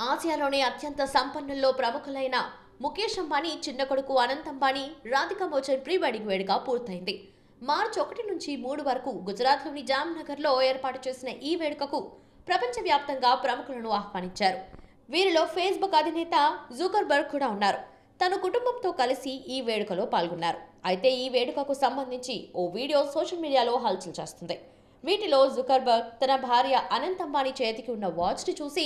ఆసియాలోని అత్యంత సంపన్నుల్లో ప్రముఖులైన ముఖేష్ అంబానీ చిన్న కొడుకు అనంత్ అంబానీ రాధికా మోచన్ ప్రీ వెడ్డింగ్ వేడుక పూర్తయింది. మార్చి 1 నుంచి 3 వరకు గుజరాత్లోని జామ్నగర్లో ఏర్పాటు చేసిన ఈ వేడుకకు ప్రపంచవ్యాప్తంగా ప్రముఖులను ఆహ్వానించారు. వీరిలో ఫేస్బుక్ అధినేత జుకర్బర్గ్ కూడా ఉన్నారు. తన కుటుంబంతో కలిసి ఈ వేడుకలో పాల్గొన్నారు. అయితే ఈ వేడుకకు సంబంధించి ఓ వీడియో సోషల్ మీడియాలో హల్చల్ చేస్తుంది. వీటిలో జుకర్బర్గ్ తన భార్య అనంత్ అంబానీ చేతికి ఉన్న వాచ్ని చూసి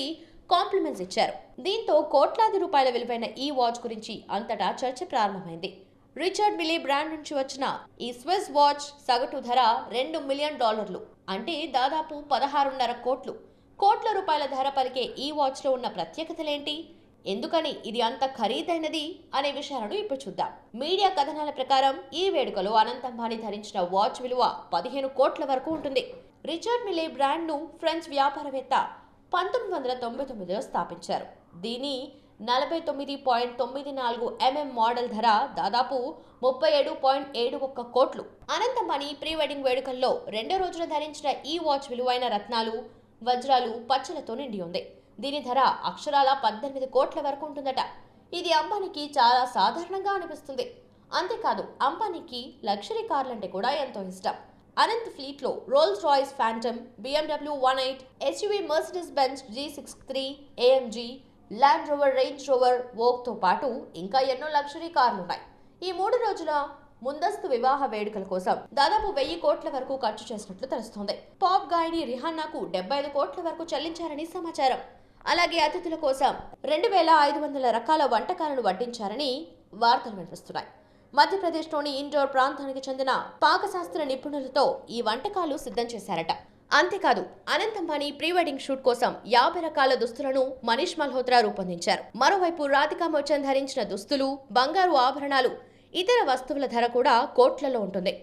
కాంప్లిమెంట్స్ ఇచ్చారు. దీంతో కోట్లాది రూపాయల విలువైన ఈ వాచ్ గురించి అంతటా చర్చ ప్రారంభమైంది. రిచర్డ్ మిల్లీ బ్రాండ్ నుంచి వచ్చిన ఈ స్విస్ వాచ్ సగటు ధర $2 మిలియన్, అంటే దాదాపు 16.5 కోట్ల రూపాయల ధర పలికే ఈ వాచ్లో ఉన్న ప్రత్యేకతలేంటి, ఎందుకని ఇది అంత ఖరీదైనది అనే విషయాలను ఇప్పుడు చూద్దాం. మీడియా కథనాల ప్రకారం ఈ వేడుకలో అనంత్ అంబానీ ధరించిన వాచ్ విలువ 15 కోట్ల వరకు ఉంటుంది. రిచర్డ్ మిల్లీ బ్రాండ్ను ఫ్రెంచ్ వ్యాపారవేత్త 1999లో స్థాపించారు. దీని 49.94 మోడల్ ధర దాదాపు 37.71 కోట్లు. అనంత్ అంబానీ ప్రీ వెడ్డింగ్ వేడుకల్లో 2 రోజులు ధరించిన ఈ వాచ్ విలువైన రత్నాలు, వజ్రాలు, పచ్చలతో నిండి ఉంది. దీని ధర అక్షరాల 18 కోట్ల వరకు ఉంటుందట. ఇది అంబానీకి చాలా సాధారణంగా అనిపిస్తుంది. అంతేకాదు అంబానీకి లగ్జరీ కార్లంటే కూడా ఎంతో ఇష్టం. అనంత్ ఫ్లీట్లో Rolls Royce Phantom, BMW 1.8, SUV Mercedes Benz G63, AMG, Land Rover, Range Rover వోగ్తో పాటు ఇంకా ఎన్నో లగ్జరీ కార్లున్నాయి. ఈ 3 రోజుల ముందస్తు వివాహ వేడుకల కోసం దాదాపు 1000 కోట్ల వరకు ఖర్చు చేసినట్లు తెలుస్తోంది. పాప్ గాయని రిహాన్నాకు 75 కోట్ల వరకు చెల్లించారని సమాచారం. అలాగే అతిథుల కోసం 2500 రకాల వంటకాలను వడ్డించారని వార్తలు వినిపిస్తున్నాయి. మధ్యప్రదేశ్లోని ఇండోర్ ప్రాంతానికి చెందిన పాకశాస్త్ర నిపుణులతో ఈ వంటకాలు సిద్ధం చేశారట. అంతేకాదు Anant Ambani pre wedding shoot కోసం 50 రకాల దుస్తులను మనీష్ మల్హోత్రా రూపొందించారు. మరోవైపు రాధికా మోచన్ ధరించిన దుస్తులు, బంగారు ఆభరణాలు, ఇతర వస్తువుల ధర కూడా కోట్లలో ఉంటుంది.